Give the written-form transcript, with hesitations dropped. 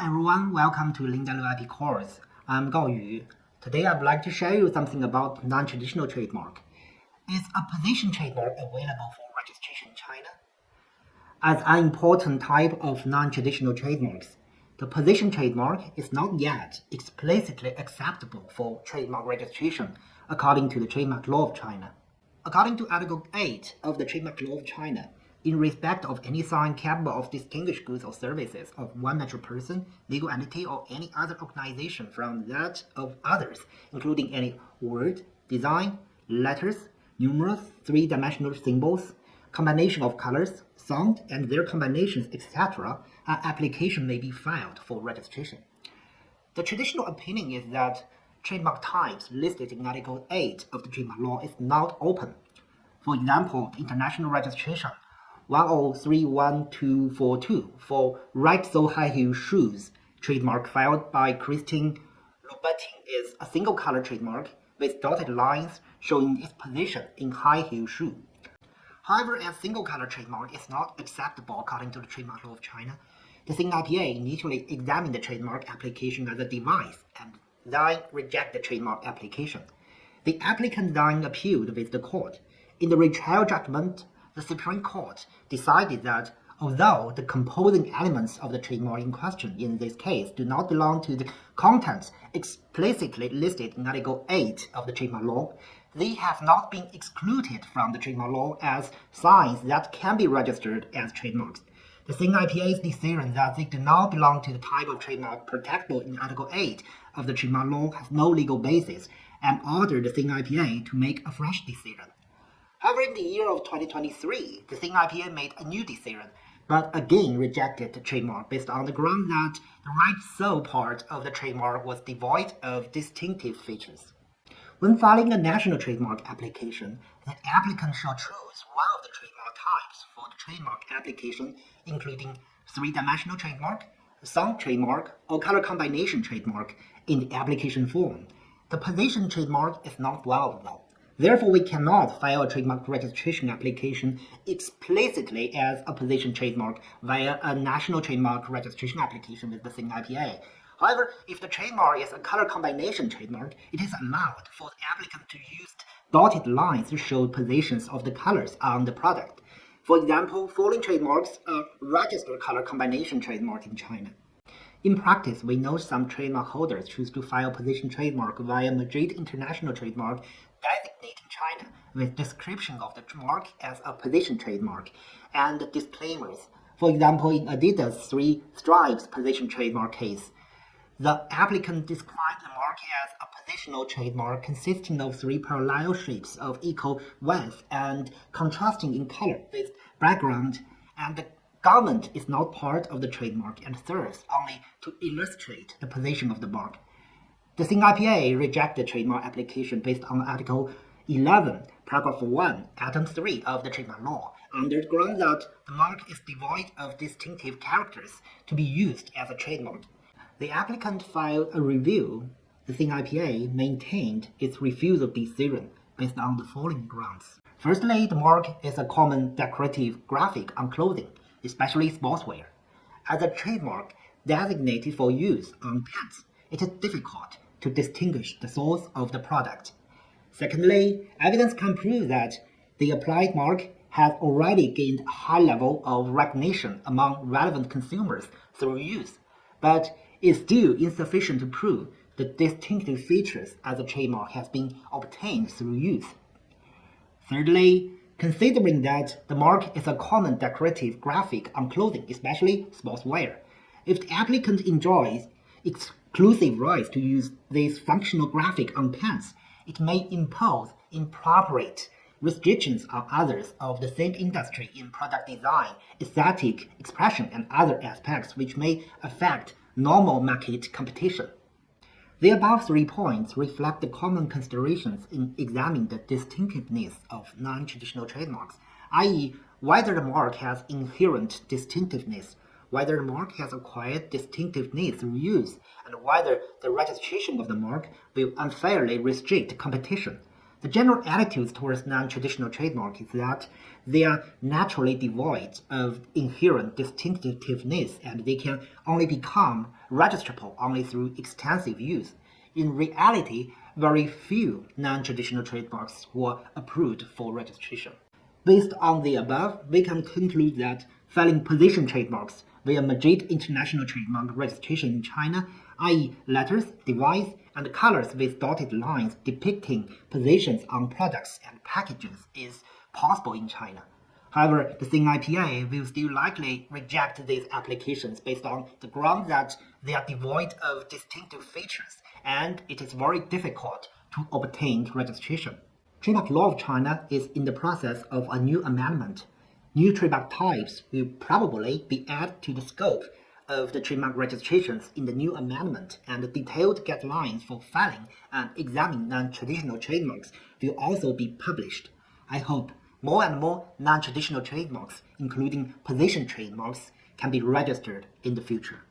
everyone, welcome to Linda Liu IP course. I'm Gao Yu. Today I'd like to show you something about non-traditional trademark. Is a position trademark available for registration in China? As an important type of non-traditional trademarks, the position trademark is not yet explicitly acceptable for trademark registration according to the Trademark Law of China. According to Article 8 of the Trademark Law of China, in respect of any sign capable of distinguished goods or services of one natural person, legal entity, or any other organization from that of others, including any word, design, letters, numerous three-dimensional symbols, combination of colors, sound, and their combinations, etc., an application may be filed for registration. The traditional opinion is that trademark types listed in Article 8 of the Trademark Law is not open. For example, international registration 1031242 for right sole high heel shoes trademark filed by Christine Louboutin is a single color trademark with dotted lines showing its position in high heel shoe. However, a single color trademark is not acceptable according to the Trademark Law of China. The CNIPA initially examined the trademark application as a device and then rejected the trademark application. The applicant then appealed with the court. In the retrial judgment, the Supreme Court decided that although the composing elements of the trademark in question in this case do not belong to the contents explicitly listed in Article 8 of the Trademark Law, they have not been excluded from the Trademark Law as signs that can be registered as trademarks. The CNIPA's decision that they do not belong to the type of trademark protectable in Article 8 of the Trademark Law has no legal basis and ordered the CNIPA to make a fresh decision. However, in the year of 2023, the CNIPA made a new decision, but again rejected the trademark based on the ground that the right sole part of the trademark was devoid of distinctive features. When filing a national trademark application, the applicant shall choose one of the trademark types for the trademark application, including three-dimensional trademark, sound trademark, or color combination trademark in the application form. The position trademark is not one of them. Therefore, we cannot file a trademark registration application explicitly as a position trademark via a national trademark registration application with the CNIPA. However, if the trademark is a color combination trademark, it is allowed for the applicant to use dotted lines to show positions of the colors on the product. For example, following trademarks are registered color combination trademark in China. In practice, we know some trademark holders choose to file position trademark via Madrid International Trademark designate in China with description of the mark as a position trademark and disclaimers. For example, in Adidas 3 Stripes position trademark case, the applicant described the mark as a positional trademark consisting of 3 parallel shapes of equal width and contrasting in color with background, and the garment is not part of the trademark and serves only to illustrate the position of the mark. The CNIPA rejected the trademark application based on Article 11, Paragraph 1, Atom 3 of the Trademark Law, under the ground that the mark is devoid of distinctive characters to be used as a trademark. The applicant filed a review. The CNIPA maintained its refusal decision based on the following grounds. Firstly, the mark is a common decorative graphic on clothing, especially sportswear. As a trademark designated for use on pants, it is difficult to distinguish the source of the product. Secondly, evidence can prove that the applied mark has already gained a high level of recognition among relevant consumers through use, but is still insufficient to prove the distinctive features as a trademark has been obtained through use. Thirdly, considering that the mark is a common decorative graphic on clothing, especially sportswear, if the applicant enjoys exclusive rights to use this functional graphic on pants, it may impose inappropriate restrictions on others of the same industry in product design, aesthetic expression, and other aspects which may affect normal market competition. The above 3 points reflect the common considerations in examining the distinctiveness of non-traditional trademarks, i.e., whether the mark has inherent distinctiveness, whether the mark has acquired distinctiveness through use, and whether the registration of the mark will unfairly restrict competition. The general attitudes towards non-traditional trademarks is that they are naturally devoid of inherent distinctiveness and they can only become registrable only through extensive use. In reality, very few non-traditional trademarks were approved for registration. Based on the above, we can conclude that filing position trademarks via Madrid International Trademark Registration in China, i.e. letters, device, and colors with dotted lines depicting positions on products and packages is possible in China. However, the CNIPA will still likely reject these applications based on the ground that they are devoid of distinctive features and it is very difficult to obtain registration. Trademark Law of China is in the process of a new amendment. New trademark types will probably be added to the scope of the trademark registrations in the new amendment, and detailed guidelines for filing and examining non-traditional trademarks will also be published. I hope more and more non-traditional trademarks, including position trademarks, can be registered in the future.